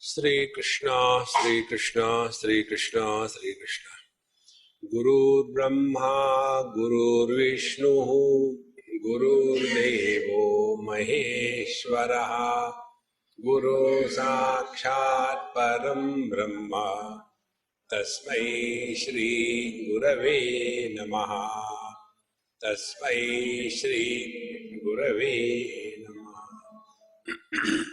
Sri Krishna, Sri Krishna, Sri Krishna, Sri Krishna. Gurur Brahma, Gurur Vishnu, Gurur Devo Maheshwaraha, Guru Sakshat Param Brahma, Tasmai Shri Gurave Namaha, Tasmai Shri Gurave Namaha.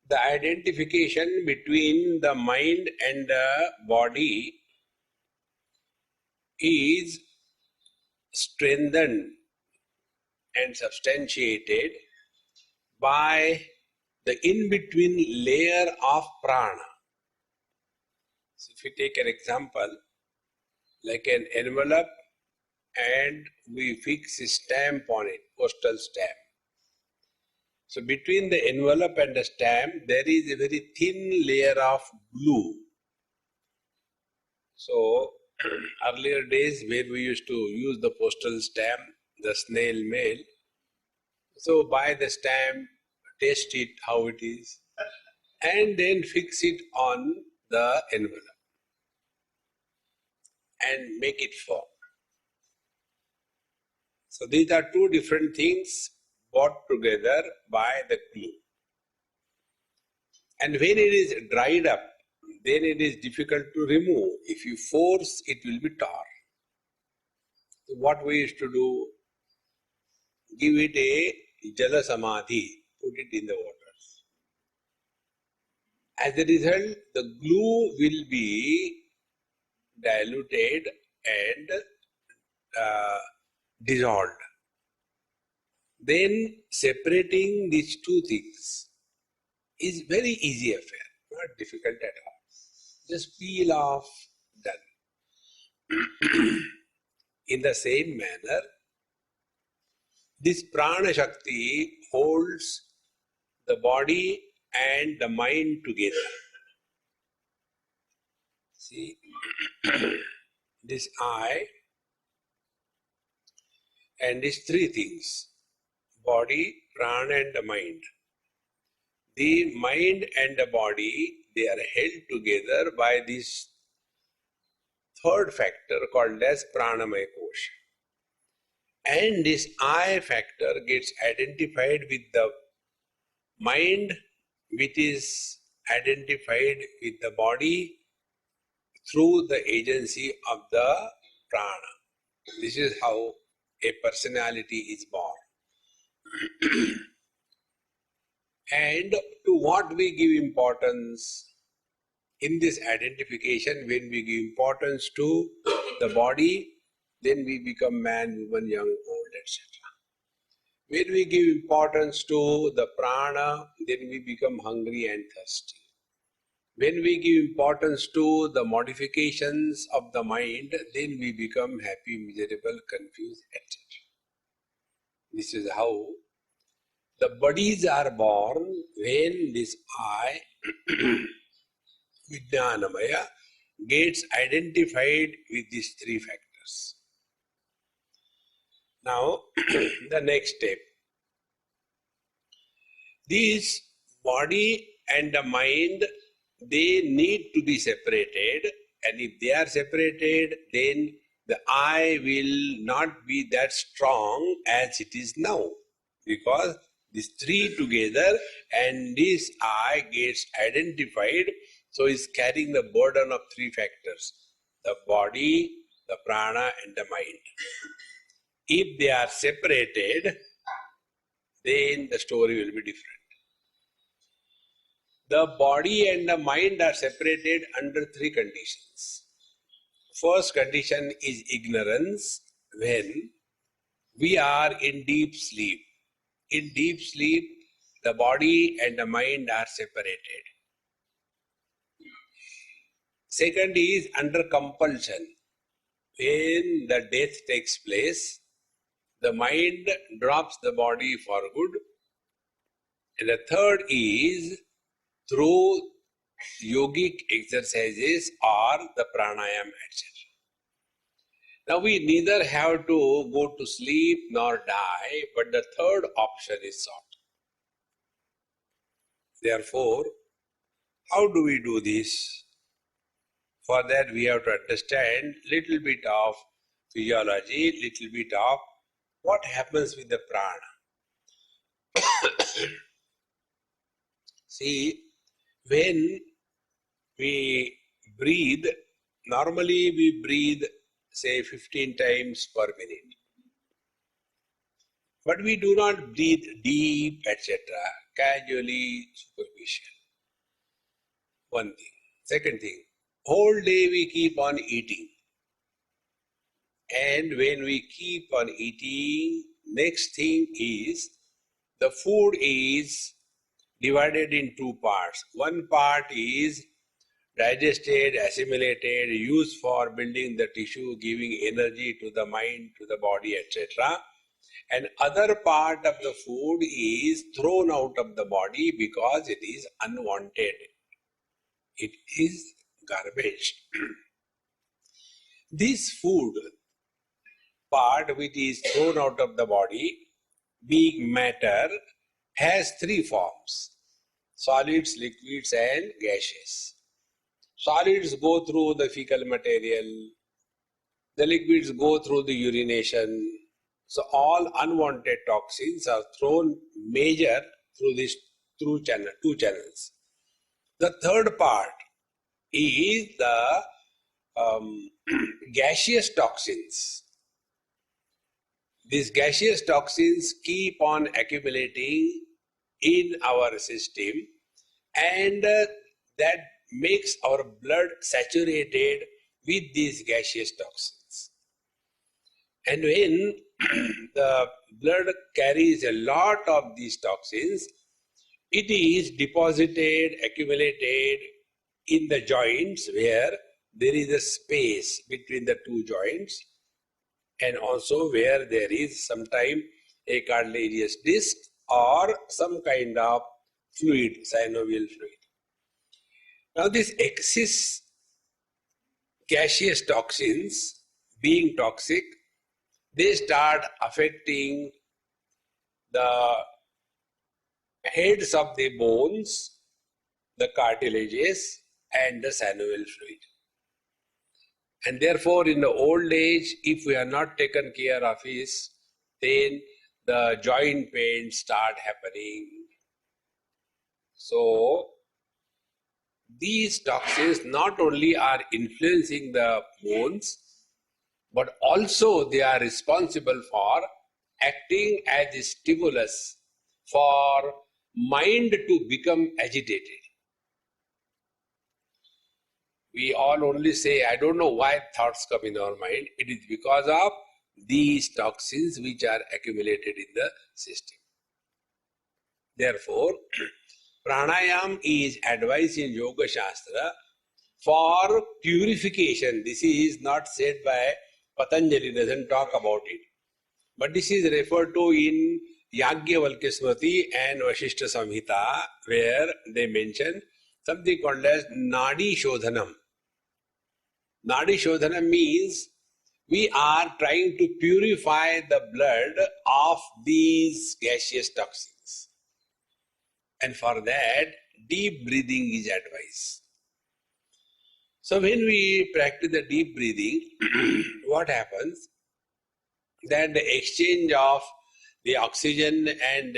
The identification between the mind and the body is strengthened and substantiated by the in-between layer of prana. So if we take an example, like an envelope and we fix a stamp on it, postal stamp. So between the envelope and the stamp, there is a very thin layer of glue. So earlier days where we used to use the postal stamp, the snail mail, so buy the stamp, test it how it is, and then fix it on the envelope and make it form. So these are two different things brought together by the glue. And when it is dried up, then it is difficult to remove. If you force, it will be torn. So what we used to do, give it a jala samadhi, put it in the waters. As a result, the glue will be diluted and dissolved. Then separating these two things is very easy affair, not difficult at all. Just peel off, done. In the same manner, this prana shakti holds the body and the mind together. See, this eye and these three things, body, prana and the mind. The mind and the body, they are held together by this third factor called as pranamaya kosha. And this I factor gets identified with the mind, which is identified with the body through the agency of the prana. This is how a personality is born. And to what we give importance in this identification, when we give importance to the body, then we become man, woman, young, old, etc. When we give importance to the prana, then we become hungry and thirsty. When we give importance to the modifications of the mind, then we become happy, miserable, confused, etc. This is how the bodies are born when this I, Vijnanamaya, gets identified with these three factors. Now, the next step. These body and the mind, they need to be separated, and if they are separated, then the I will not be that strong as it is now, because these three together and this I gets identified, so is carrying the burden of three factors, the body, the prana and the mind. If they are separated, then the story will be different. The body and the mind are separated under three conditions. First condition is ignorance, when we are in deep sleep. In deep sleep, the body and the mind are separated. Second is under compulsion. When the death takes place, the mind drops the body for good. And the third is through yogic exercises or the pranayam, etc. Now we neither have to go to sleep nor die, but the third option is sought. Therefore, how do we do this? For that we have to understand little bit of physiology, little bit of what happens with the prana. See, when we breathe, normally we breathe say 15 times per minute. But we do not breathe deep, etc. Casually, superficial. One thing. Second thing, whole day we keep on eating. And when we keep on eating, next thing is the food is divided in two parts. One part is digested, assimilated, used for building the tissue, giving energy to the mind, to the body, etc. And other part of the food is thrown out of the body because it is unwanted. It is garbage. This food part which is thrown out of the body, being matter, has three forms: solids, liquids and gaseous. Solids go through the fecal material, the liquids go through the urination. So all unwanted toxins are thrown major through these two channels. The third part is the gaseous toxins. These gaseous toxins keep on accumulating in our system, and that makes our blood saturated with these gaseous toxins. And when the blood carries a lot of these toxins, it is deposited, accumulated in the joints where there is a space between the two joints, and also where there is sometimes a cartilaginous disc or some kind of fluid, synovial fluid. Now this excess gaseous toxins, being toxic, they start affecting the heads of the bones, the cartilages and the synovial fluid. And therefore, in the old age, if we are not taken care of this, then the joint pains start happening. So, these toxins not only are influencing the bones, but also they are responsible for acting as a stimulus for mind to become agitated. We all only say, I don't know why thoughts come in our mind. It is because of these toxins which are accumulated in the system. Therefore, pranayam is advised in Yoga Shastra for purification. This is not said by Patanjali, doesn't talk about it. But this is referred to in Yagyavalkya Smriti and Vasishta Samhita, where they mention something called as Nadi Shodhanam. Nadi Shodhanam means we are trying to purify the blood of these gaseous toxins. And for that, deep breathing is advised. So when we practice the deep breathing, what happens? That the exchange of the oxygen and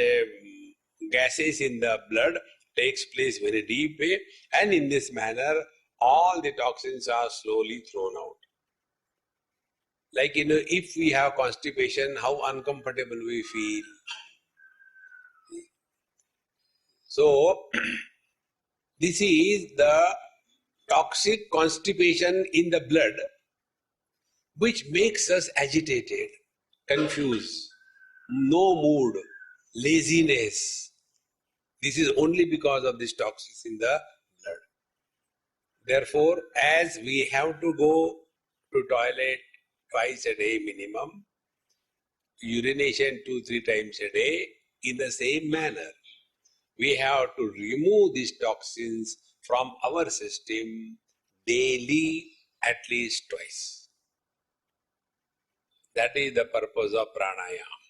gases in the blood takes place very deep way, and in this manner all the toxins are slowly thrown out. Like, if we have constipation, how uncomfortable we feel. So this is the toxic constipation in the blood which makes us agitated, confused, no mood, laziness. This is only because of these toxins in the blood. Therefore, as we have to go to toilet twice a day minimum, urination 2-3 times a day, in the same manner, we have to remove these toxins from our system daily, at least twice. That is the purpose of pranayama.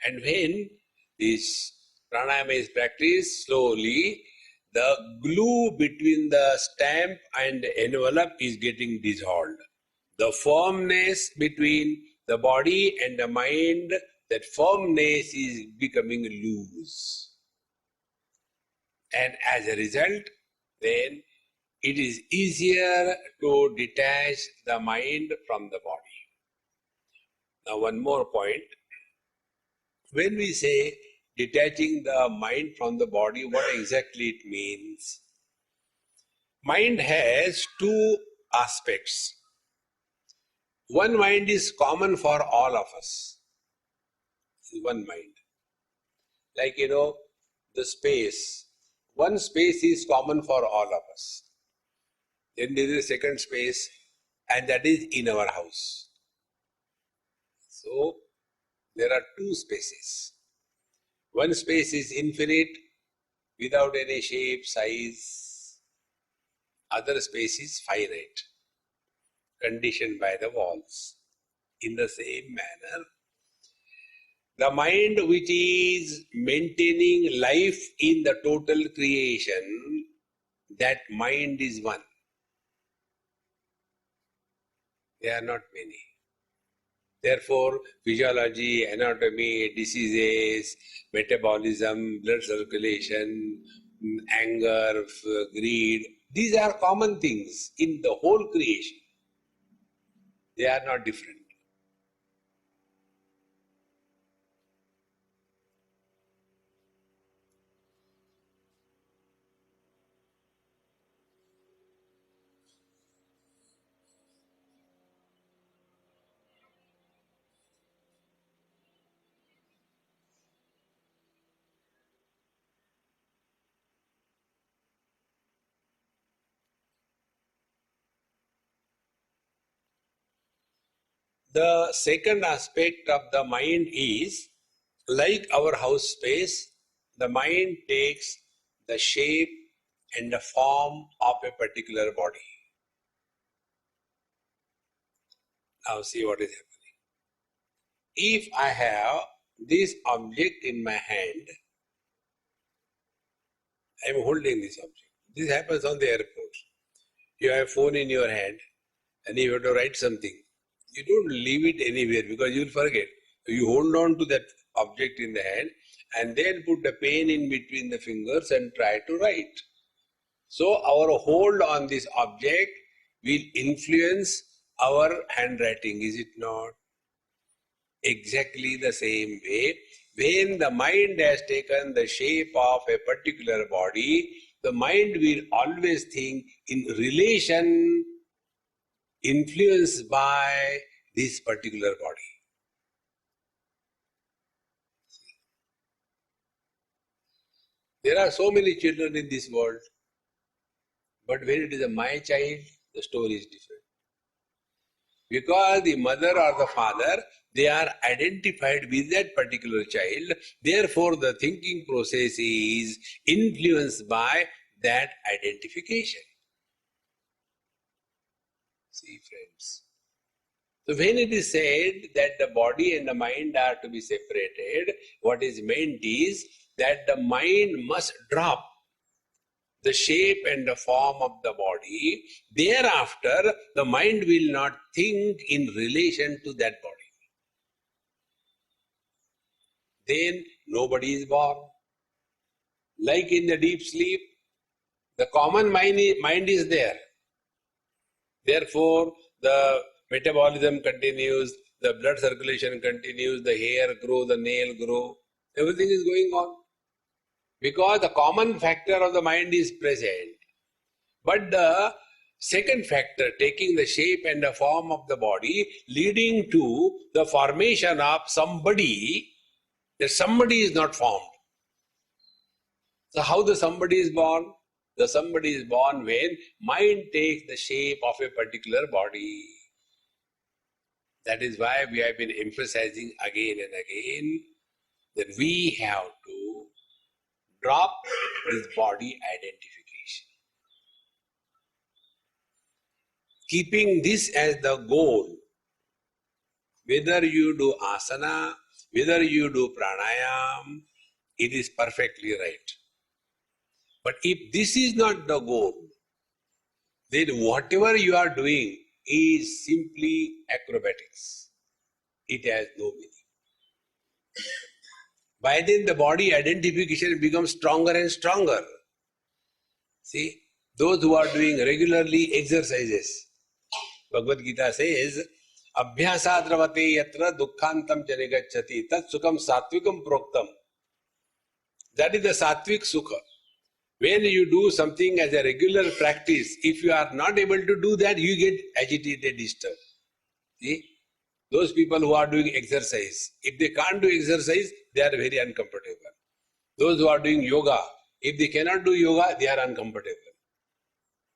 And when this Pranayama is practiced slowly. The glue between the stamp and the envelope is getting dissolved. The firmness between the body and the mind, that firmness is becoming loose. And as a result, then it is easier to detach the mind from the body. Now, one more point. When we say detaching the mind from the body, what exactly it means? Mind has two aspects. One mind is common for all of us. One mind. Like, the space. One space is common for all of us. Then there is a second space, and that is in our house. So, there are two spaces. One space is infinite, without any shape, size. Other space is finite, conditioned by the walls. In the same manner, the mind which is maintaining life in the total creation, that mind is one. They are not many. Therefore, physiology, anatomy, diseases, metabolism, blood circulation, anger, greed, these are common things in the whole creation. They are not different. The second aspect of the mind is, like our house space, the mind takes the shape and the form of a particular body. Now see what is happening. If I have this object in my hand, I am holding this object. This happens on the airport. You have a phone in your hand and you have to write something. You don't leave it anywhere because you will forget. You hold on to that object in the hand and then put the pen in between the fingers and try to write. So our hold on this object will influence our handwriting, is it not? Exactly the same way, when the mind has taken the shape of a particular body, the mind will always think in relation, influenced by this particular body. There are so many children in this world, but when it is my child, the story is different. Because the mother or the father, they are identified with that particular child, therefore the thinking process is influenced by that identification. See, friends. So when it is said that the body and the mind are to be separated, what is meant is that the mind must drop the shape and the form of the body. Thereafter, the mind will not think in relation to that body. Then nobody is born. Like in the deep sleep, the common mind is there. Therefore, the metabolism continues, the blood circulation continues, the hair grows, the nail grow, everything is going on. Because the common factor of the mind is present. But the second factor, taking the shape and the form of the body, leading to the formation of somebody, that somebody is not formed. So how the somebody is born? The somebody is born when mind takes the shape of a particular body. That is why we have been emphasizing again and again that we have to drop this body identification. Keeping this as the goal, whether you do asana, whether you do pranayam, it is perfectly right. But if this is not the goal, then whatever you are doing is simply acrobatics. It has no meaning. By then the body identification becomes stronger and stronger. See, those who are doing regularly exercises, Bhagavad Gita says, Abhyasadravate yatra dukkhantam janigacchati tat sukham satvikam proktam. That is the sattvic sukha. When you do something as a regular practice, if you are not able to do that, you get agitated, disturbed. See? Those people who are doing exercise, if they can't do exercise, they are very uncomfortable. Those who are doing yoga, if they cannot do yoga, they are uncomfortable.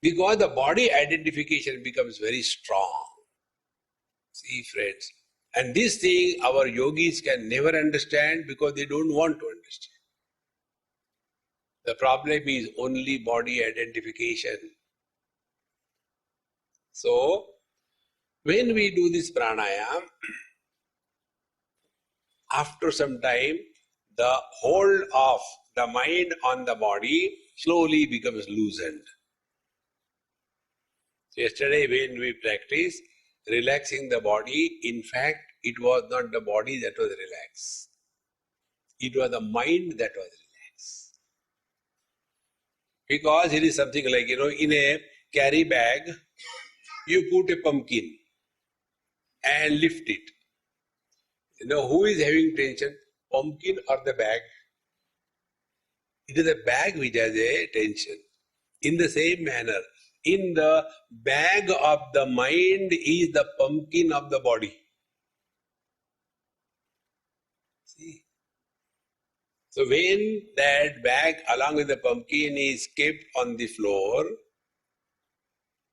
Because the body identification becomes very strong. See, friends. And this thing our yogis can never understand because they don't want to understand. The problem is only body identification. So, when we do this pranayam, after some time, the hold of the mind on the body slowly becomes loosened. So yesterday when we practiced relaxing the body, in fact, it was not the body that was relaxed. It was the mind that was relaxed. Because it is something like, in a carry bag, you put a pumpkin and lift it. Who is having tension? Pumpkin or the bag? It is the bag which has a tension. In the same manner, in the bag of the mind is the pumpkin of the body. See? So when that bag along with the pumpkin is kept on the floor,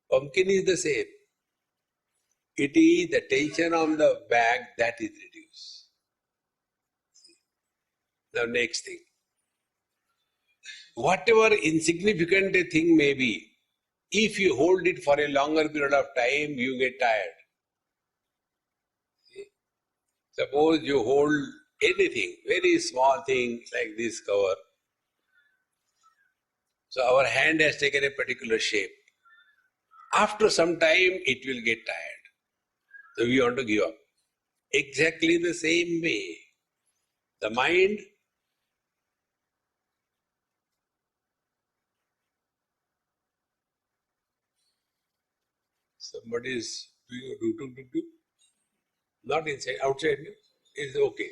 pumpkin is the same. It is the tension on the bag that is reduced. Now next thing. Whatever insignificant a thing may be, if you hold it for a longer period of time, you get tired. See? Suppose you hold anything, very small thing like this cover. So our hand has taken a particular shape. After some time, it will get tired. So we want to give up. Exactly the same way, the mind somebody is doing a do. Not inside, outside, is okay.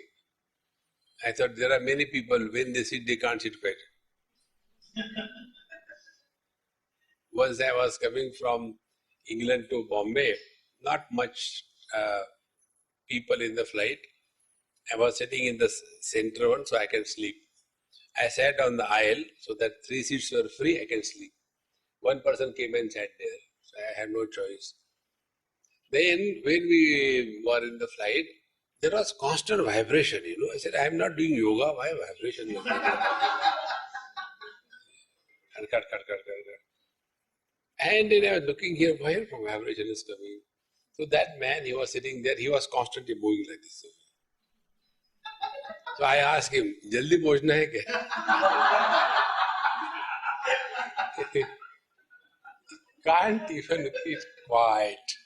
I thought there are many people, when they sit, they can't sit quiet. Once I was coming from England to Bombay, not much people in the flight. I was sitting in the center one so I can sleep. I sat on the aisle so that 3 seats were free, I can sleep. One person came and sat there, so I had no choice. Then when we were in the flight, there was constant vibration, I said, I am not doing yoga, why vibration? Cut. And then I was looking here, where from vibration is coming? So that man, he was sitting there, he was constantly moving like this. So I asked him, Jaldi pahunchna hai kya? Can't even keep quiet.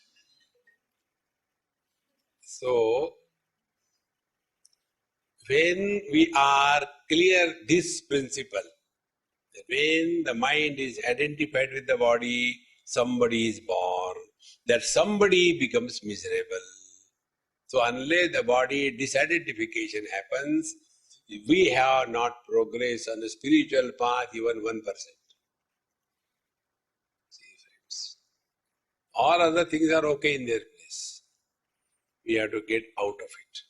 So, when we are clear this principle, that when the mind is identified with the body, somebody is born, that somebody becomes miserable. So unless the body disidentification happens, we have not progressed on the spiritual path even 1%. See, friends. All other things are okay in their place. We have to get out of it.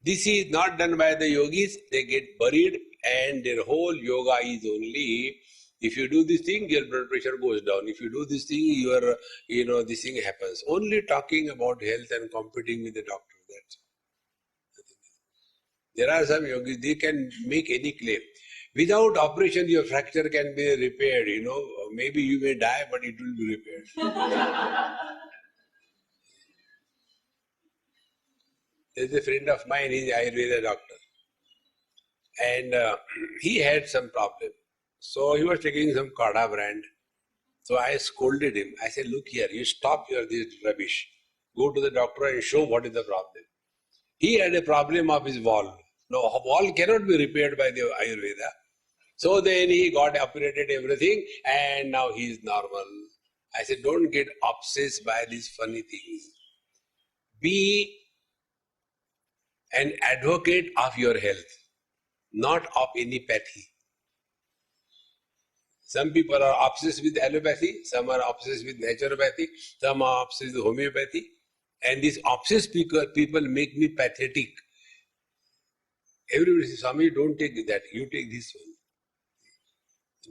This is not done by the yogis, they get buried and their whole yoga is only, if you do this thing, your blood pressure goes down. If you do this thing, this thing happens. Only talking about health and competing with the doctor. That's There are some yogis, they can make any claim. Without operation, your fracture can be repaired, Maybe you may die, but it will be repaired. There's a friend of mine, he's an Ayurveda doctor. and he had some problem. So he was taking some Kada brand. So I scolded him. I said, look here, you stop your this rubbish. Go to the doctor and show what is the problem. He had a problem of his wall. No, wall cannot be repaired by the Ayurveda. So then he got operated everything and now he is normal. I said, don't get obsessed by these funny things. Be an advocate of your health, not of any pathy. Some people are obsessed with allopathy, some are obsessed with naturopathy, some are obsessed with homeopathy. And these obsessed people make me pathetic. Everybody says, Swami, don't take that, you take this one.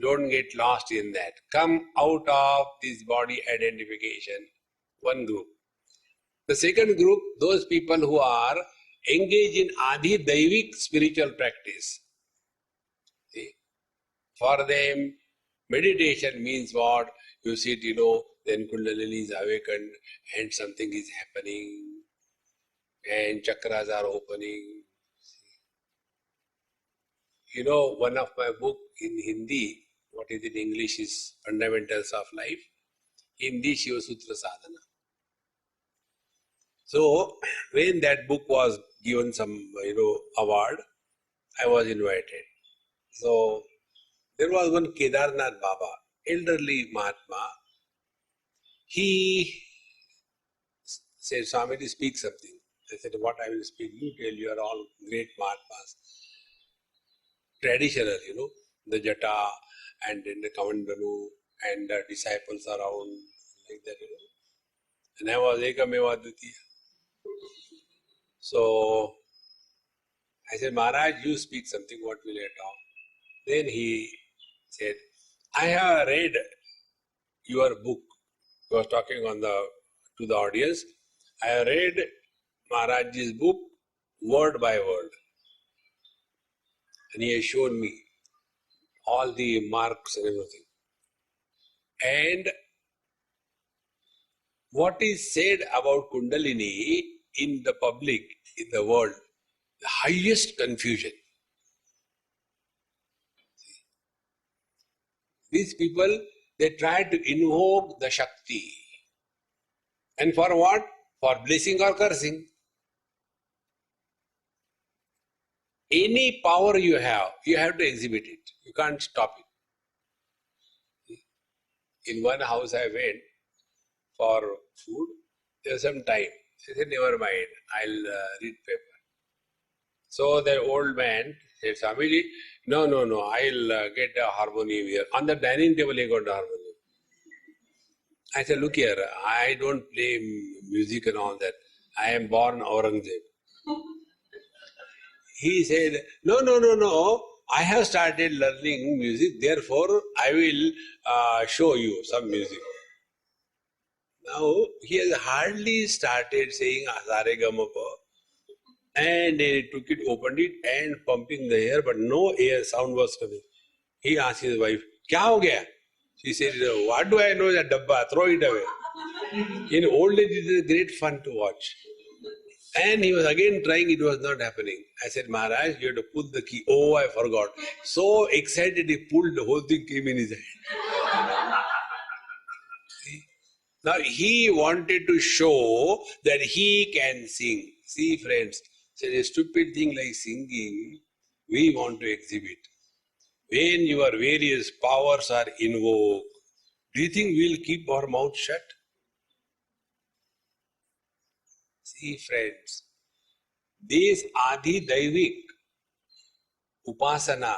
Don't get lost in that. Come out of this body identification. One group. The second group, those people who are engaged in Adi Daivik spiritual practice. See? For them, meditation means what? You sit, then Kundalini is awakened and something is happening and chakras are opening. One of my book in Hindi, what is in English is Fundamentals of Life. Hindi Shiva Sutra Sadhana. So, when that book was given some, award, I was invited. So, there was one Kedarnath Baba, elderly Mahatma. He said, Swami, speak something. I said, what I will speak? You tell, you are all great Mahatmas. Traditional, the Jata and then the Kamandanu and the disciples around, like that, And I was Ekameva Dvitiya. So, I said, Maharaj, you speak something, what will I talk? Then he said, I have read your book. He was talking to the audience. I have read Maharaj's book word by word. And he has shown me all the marks and everything. And what is said about Kundalini in the public, in the world, the highest confusion. These people, they try to invoke the Shakti. And for what? For blessing or cursing. Any power you have to exhibit it. You can't stop it. In one house I went for food. There was some time. I said, never mind, I'll read paper. So the old man said, Swamiji, no, I'll get a harmonium here. On the dining table he got a harmonium. I said, look here, I don't play music and all that. I am born Aurangzeb. He said, no, I have started learning music, therefore I will show you some music. Now, he has hardly started saying Asare Gamapa, and he took it, opened it and pumping the air, but no air sound was coming. He asked his wife, Kya ho gaya? She said, what do I know that dabba? Throw it away. In old age, it is great fun to watch. And he was again trying, it was not happening. I said, Maharaj, you have to pull the key. Oh, I forgot. So excited, he pulled, the whole thing came in his hand. Now, he wanted to show that he can sing. See, friends, such a stupid thing like singing, we want to exhibit. When your various powers are invoked, do you think we'll keep our mouth shut? See, friends, this Adi Daivik Upasana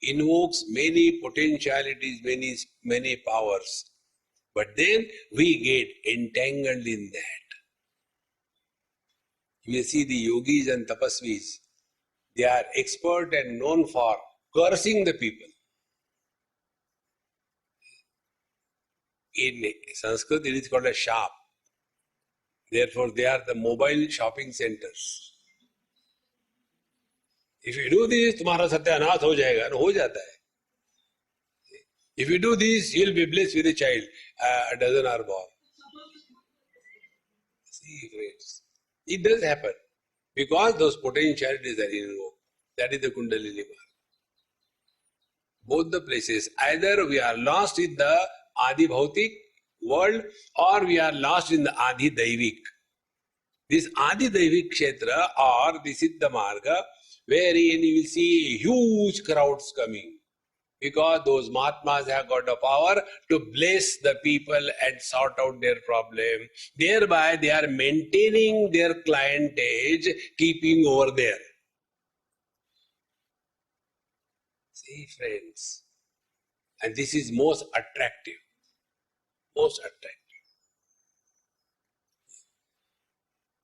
invokes many potentialities, many powers. But then we get entangled in that. You see the yogis and tapasvis, they are expert and known for cursing the people. In Sanskrit, it is called a shop. Therefore, they are the mobile shopping centers. If you do this, तुम्हारा सत्यानाश हो जाएगा, हो जाता है. If you do this, you'll be blessed with a child. A dozen are born. See, friends, it does happen because those potentialities are invoked. That is the Kundalini Marg. Both the places, either we are lost in the Adi Bhautik world or we are lost in the Adi Daivik. This Adi Daivik Kshetra or the Siddha Marga, wherein you will see huge crowds coming. Because those Mahatmas have got the power to bless the people and sort out their problem. Thereby they are maintaining their clientage, keeping over there. See, friends, and this is most attractive. Most attractive.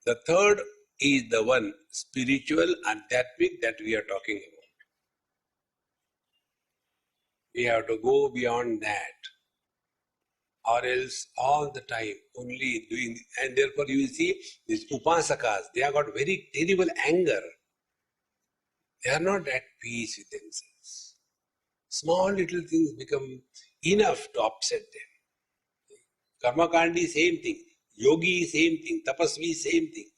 The third is the one, spiritual, adhyatmic, that we are talking about. We have to go beyond that. Or else all the time only doing, and therefore you will see these upasakas, they have got very terrible anger. They are not at peace with themselves. Small little things become enough to upset them. Karmakandi, same thing. Yogi, same thing. Tapasvi, same thing.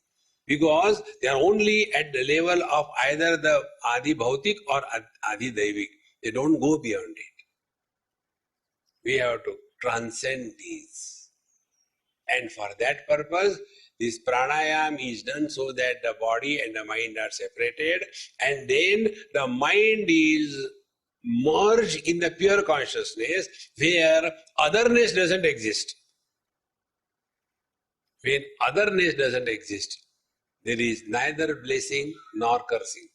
Because they are only at the level of either the Adi Bhautik or Adi Daivik. They don't go beyond it. We have to transcend these. And for that purpose, this pranayam is done so that the body and the mind are separated, and then the mind is merged in the pure consciousness where otherness doesn't exist. When otherness doesn't exist, there is neither blessing nor cursing.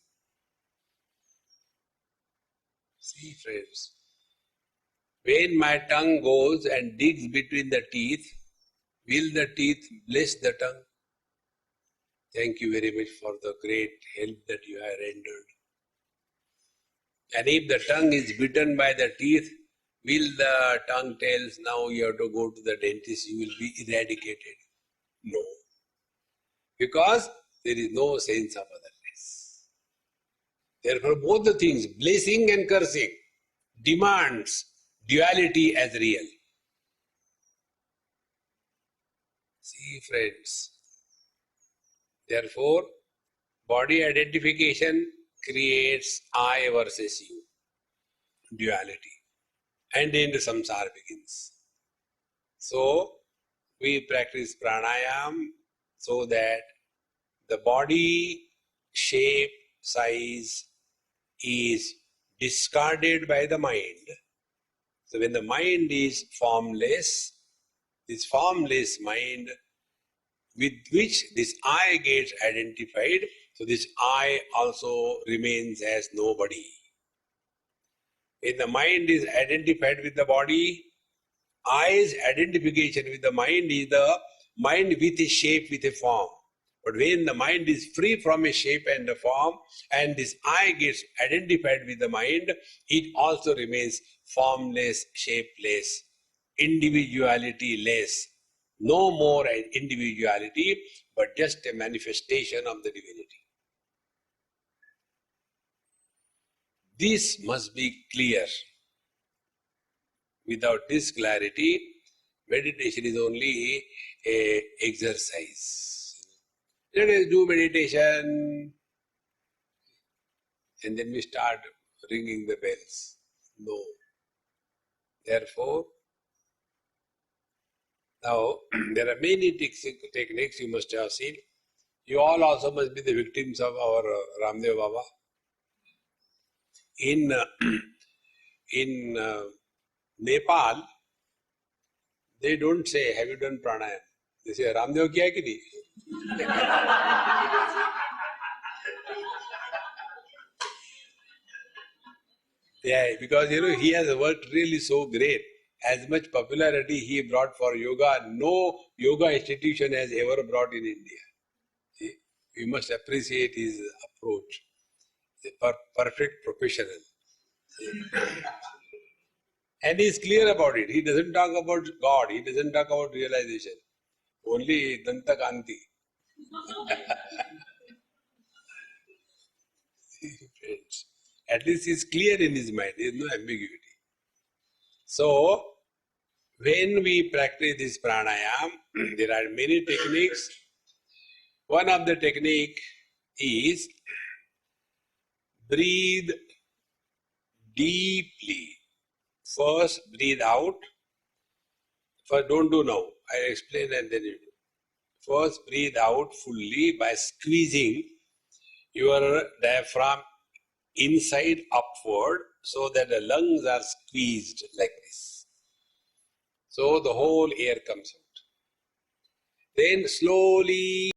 See, friends, when my tongue goes and digs between the teeth, will the teeth bless the tongue? Thank you very much for the great help that you have rendered. And if the tongue is bitten by the teeth, will the tongue tells now you have to go to the dentist, you will be eradicated? No. Because there is no sense of otherness. Therefore both the things, blessing and cursing, demands duality as real. See, friends, therefore body identification creates I versus you, duality, and then the samsara begins. So we practice pranayam so that the body shape, size is discarded by the mind. So when the mind is formless, this formless mind with which this I gets identified, so this I also remains as nobody. When the mind is identified with the body, I's identification with the mind is the mind with a shape, with a form. But when the mind is free from a shape and a form, and this I gets identified with the mind, it also remains formless, shapeless, individuality less. No more an individuality, but just a manifestation of the divinity. This must be clear. Without this clarity, meditation is only an exercise. Let us do meditation, and then we start ringing the bells. No. Therefore, now there are many techniques you must have seen. You all also must be the victims of our Ramdev Baba. In Nepal, they don't say, have you done pranayam? They say, Ramdev kiya ki nahi? Yeah, because he has worked really so great. As much popularity he brought for yoga, no yoga institution has ever brought in India. We must appreciate his approach. A perfect professional. And he is clear about it. He doesn't talk about God. He doesn't talk about realization. Only Danta Kanti. At least he is clear in his mind. There is no ambiguity. So, when we practice this pranayam, there are many techniques. One of the technique is Breathe deeply. First, breathe out. First, don't do now. I'll explain and then you do. First, breathe out fully by squeezing your diaphragm inside upward so that the lungs are squeezed like this. So the whole air comes out. Then slowly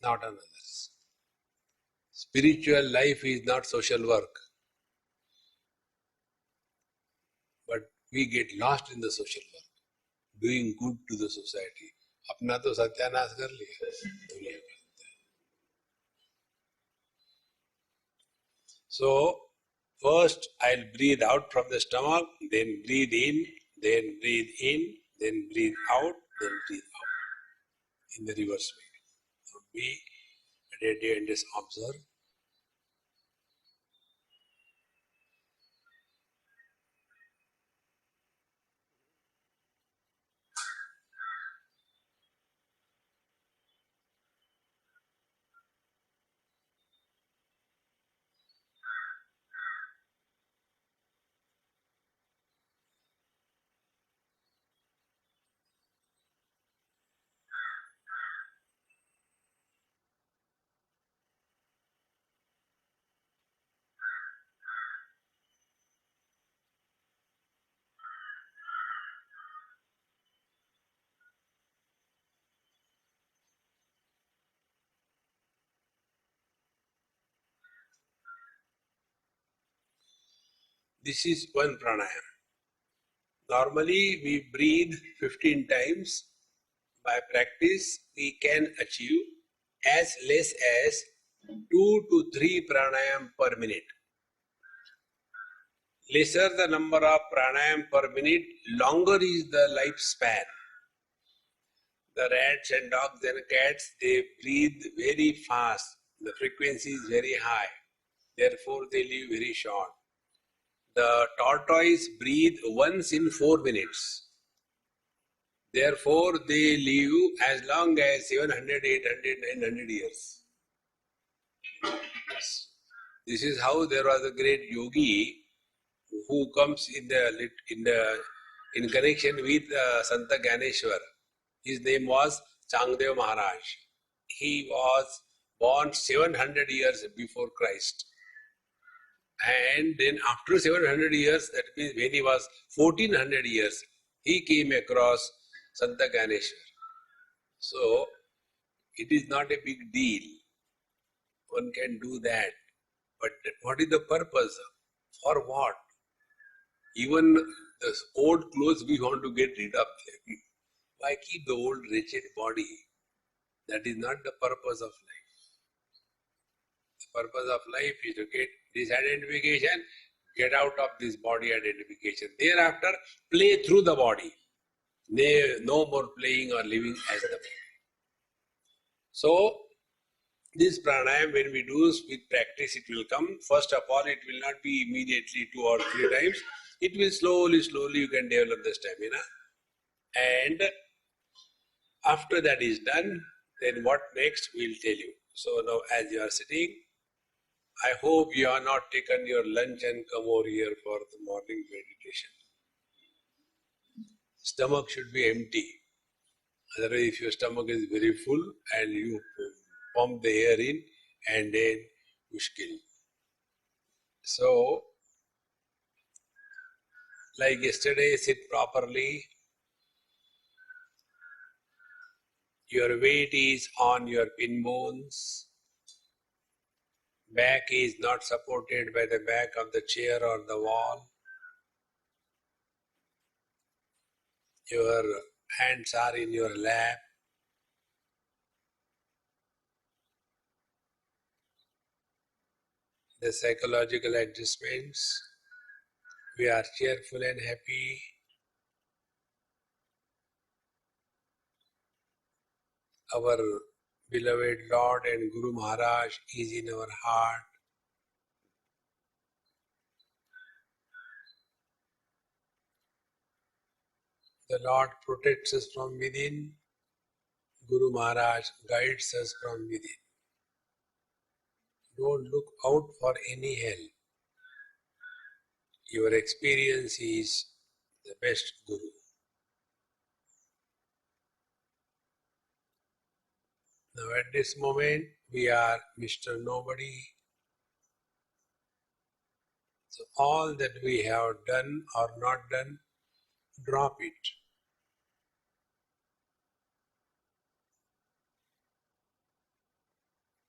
not on others. Spiritual life is not social work, but we get lost in the social work, doing good to the society. अपना तो सत्यानाश कर लिया दुनिया का. So first I'll breathe out from the stomach, then breathe in, then breathe in, then breathe out, then breathe out in the reverse way. So be ready and just observe. This is one pranayama. Normally we breathe 15 times. By practice, we can achieve as less as 2 to 3 pranayam per minute. Lesser the number of pranayam per minute, longer is the lifespan. The rats and dogs and cats, they breathe very fast. The frequency is very high. Therefore, they live very short. The tortoise breathe once in 4 minutes. Therefore, they live as long as 700, 800, 900 years. This is how there was a great yogi who comes in connection with Santa Ganeshwar. His name was Changdev Maharaj. He was born 700 years before Christ. And then after 700 years, that means when he was 1400 years, he came across Santa Ganeshwar. So, it is not a big deal. One can do that. But what is the purpose? For what? Even the old clothes, we want to get rid of them. Why keep the old wretched body? That is not the purpose of life. The purpose of life is to get this identification, get out of this body identification. Thereafter, play through the body. No more playing or living as the body. So, this pranayam, when we do with practice, it will come. First of all, it will not be immediately 2 or 3 times. It will slowly, you can develop the stamina. And after that is done, then what next, we'll tell you. So now, as you are sitting, I hope you have not taken your lunch and come over here for the morning meditation. Stomach should be empty. Otherwise, if your stomach is very full and you pump the air in, and then mushkil. So, like yesterday, sit properly. Your weight is on your pin bones. Back is not supported by the back of the chair or the wall. Your hands are in your lap. The psychological adjustments. We are cheerful and happy. Our beloved Lord and Guru Maharaj is in our heart. The Lord protects us from within. Guru Maharaj guides us from within. Don't look out for any help. Your experience is the best Guru. Now at this moment, we are Mr. Nobody. So all that we have done or not done, drop it.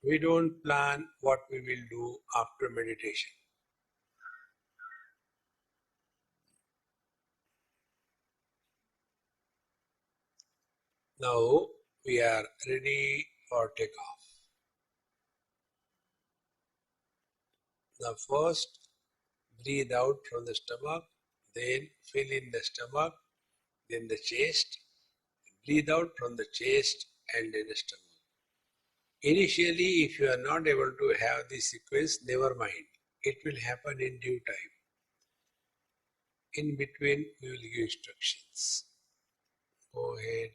We don't plan what we will do after meditation. Now we are ready for takeoff. Now first, breathe out from the stomach, then fill in the stomach, then the chest. Breathe out from the chest and then the stomach. Initially, if you are not able to have this sequence, never mind. It will happen in due time. In between, we will give instructions. Go ahead.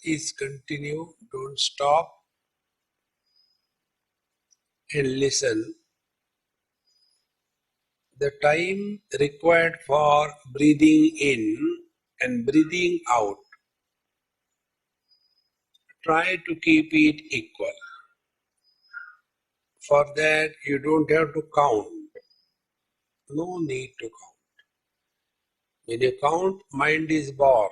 Please continue, don't stop and listen. The time required for breathing in and breathing out, try to keep it equal. For that, you don't have to count. No need to count. When you count, mind is born.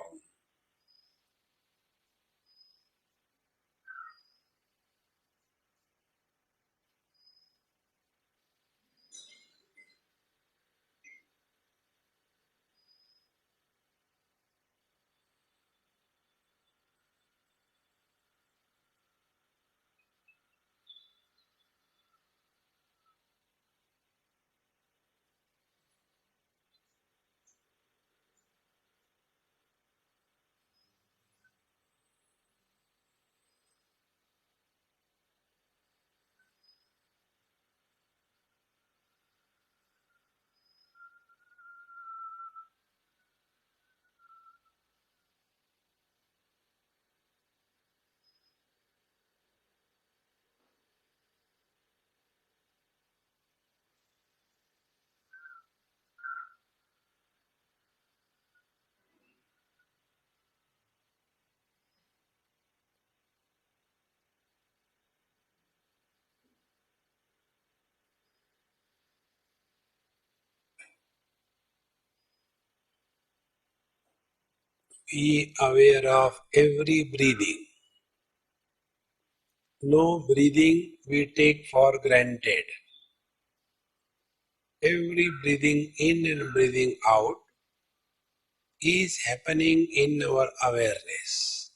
Be aware of every breathing. No breathing we take for granted. Every breathing in and breathing out is happening in our awareness.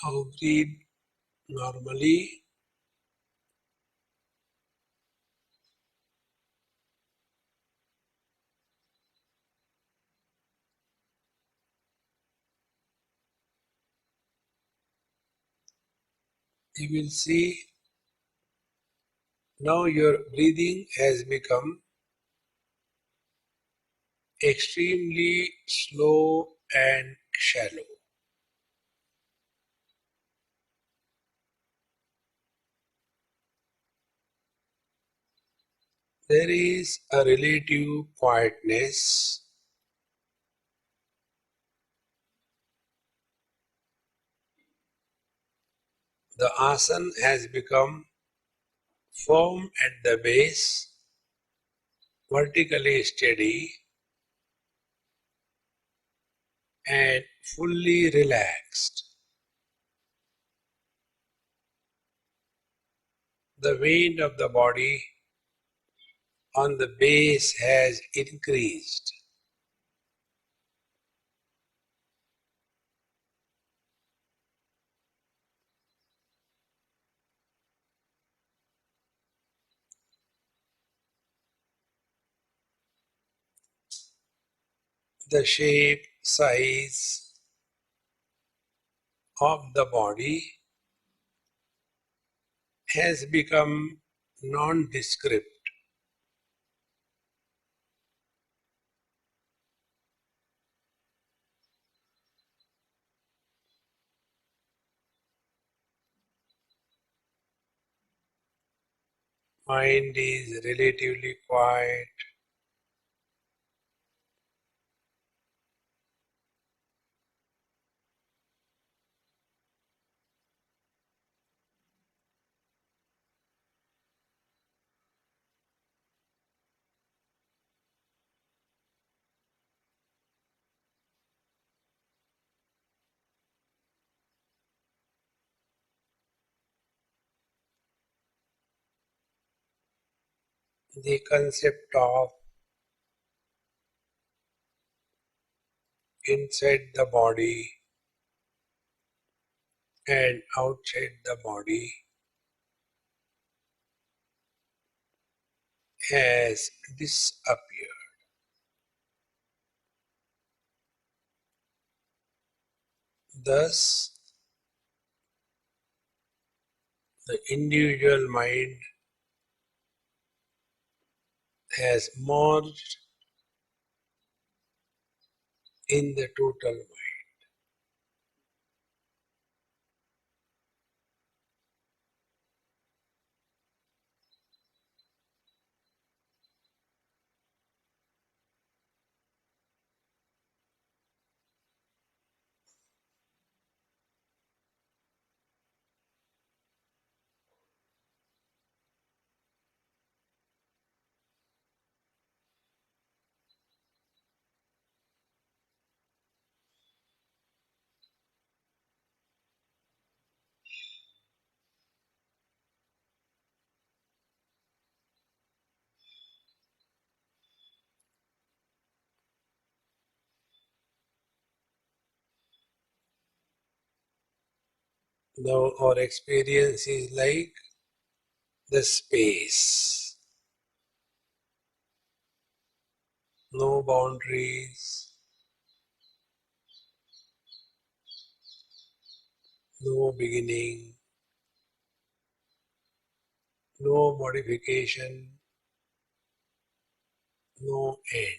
Now breathe normally. You will see now your breathing has become extremely slow and shallow. There is a relative quietness. The asana has become firm at the base, vertically steady, and fully relaxed. The weight of the body on the base has increased. The shape, size of the body has become nondescript. Mind is relatively quiet. the concept of inside the body and outside the body has disappeared. Thus, the individual mind has merged in the total mind. Now our experience is like the space. No boundaries, no beginning, no modification, no end.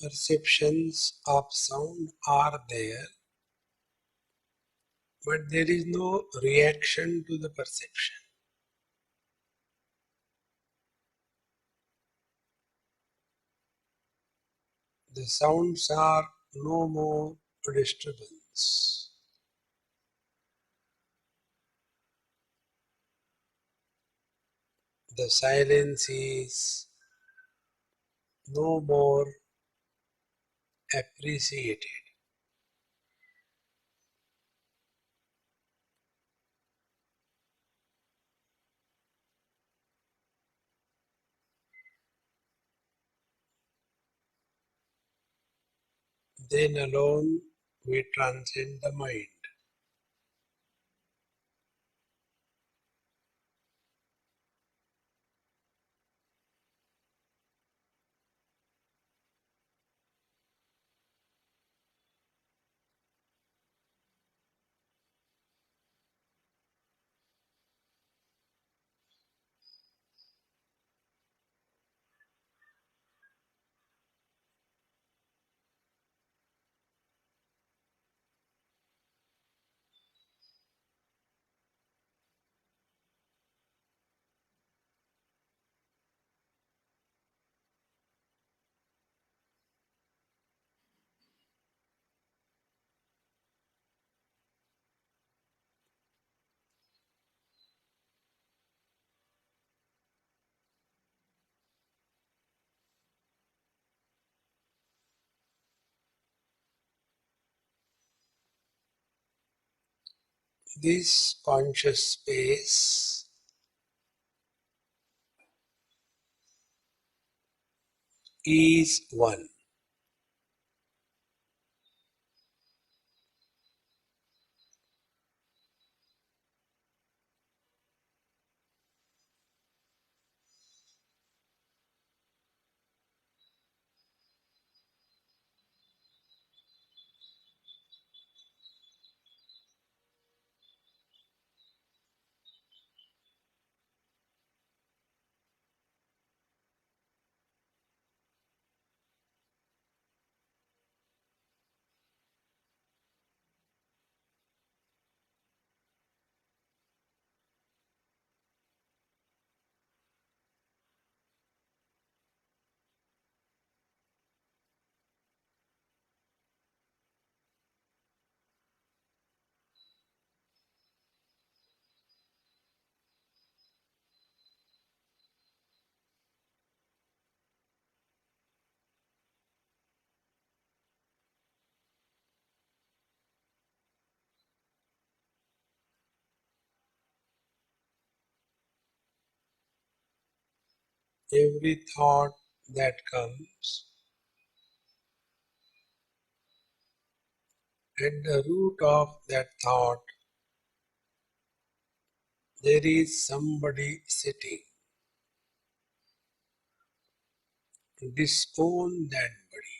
Perceptions of sound are there, but there is no reaction to the perception. The sounds are no more disturbance. The silence is no more appreciated. Then alone we transcend the mind. This conscious space is one. Every thought that comes, at the root of that thought, there is somebody sitting. Disown that body.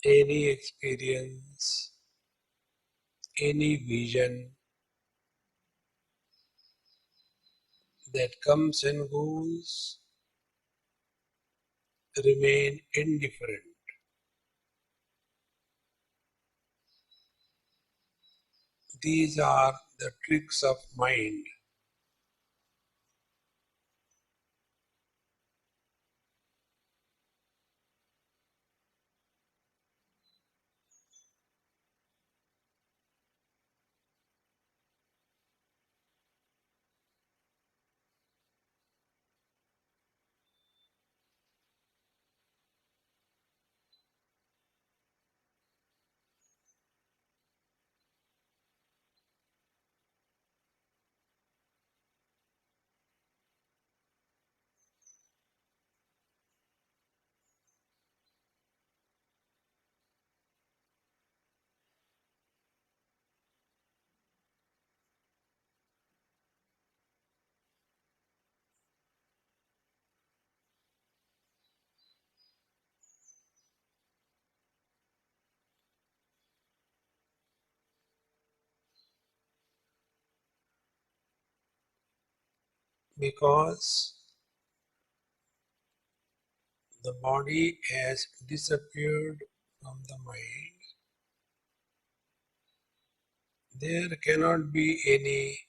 any experience, any vision that comes and goes, remain indifferent. These are the tricks of mind. Because the body has disappeared from the mind, there cannot be any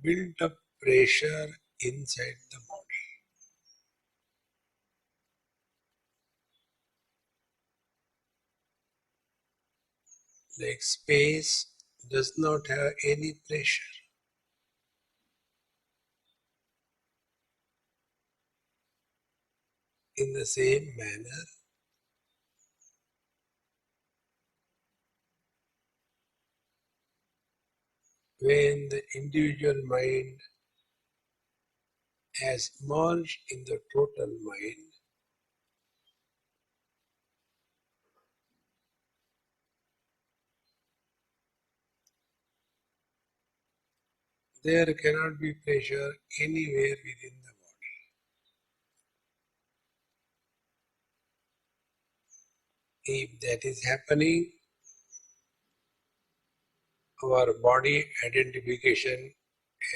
built up pressure inside the body. Like space does not have any pressure. In the same manner, when the individual mind has merged in the total mind, there cannot be pressure anywhere within the body. If that is happening, our body identification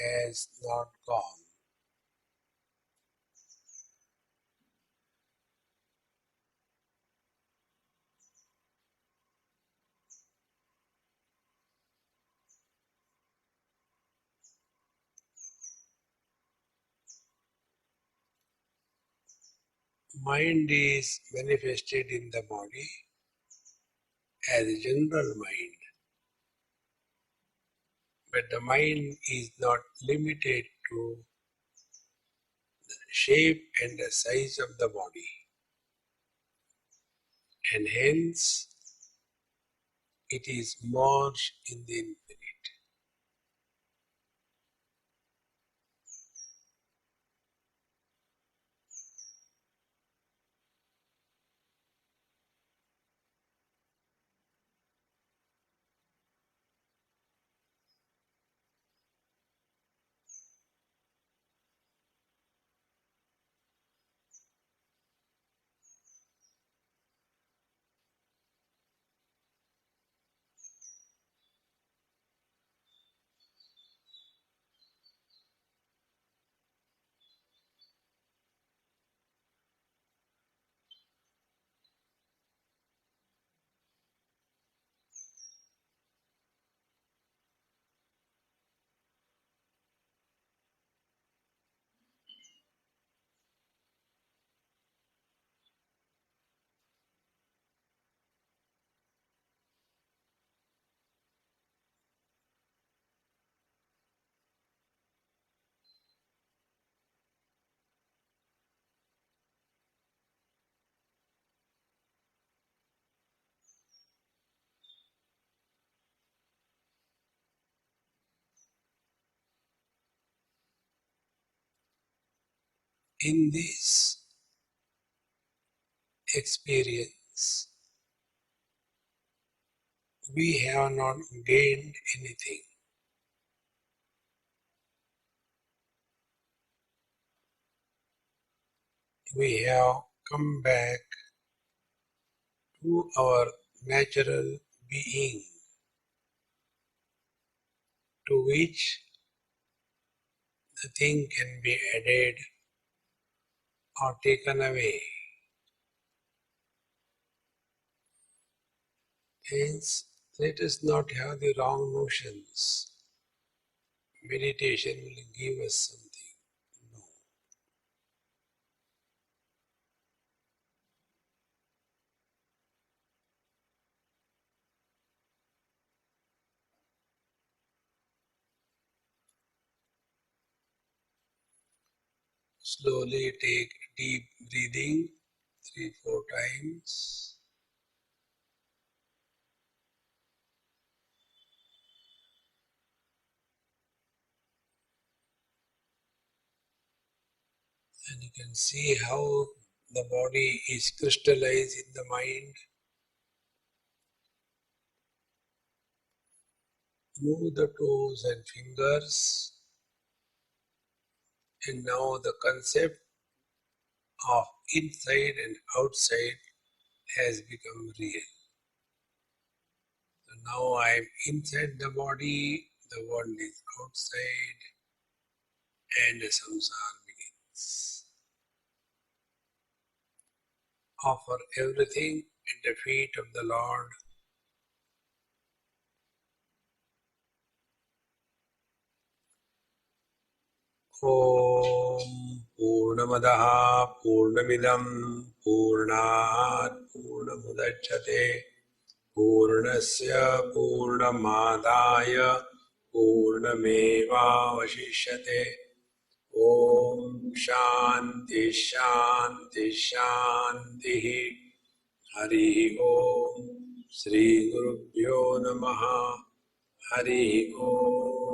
has not gone. Mind is manifested in the body as a general mind, but the mind is not limited to the shape and the size of the body, and hence it is merged in the infinite. In this experience, we have not gained anything. We have come back to our natural being, to which nothing can be added or taken away. Hence, let us not have the wrong notions. Meditation will give us something. No. Slowly take deep breathing 3-4 times. And you can see how the body is crystallized in the mind. Move the toes and fingers. And now the concept of inside and outside has become real. So now I am inside the body, the world is outside, and the samsara begins. Offer everything at the feet of the Lord. Om Purnamadaha Purnamidam Purnat Purnamudachyate Purnasya Purnamadaya Purnameva Vashishyate. Om Shanti Shanti Shanti. Hari Om Sri Gurubhyo Namaha. Hari Om.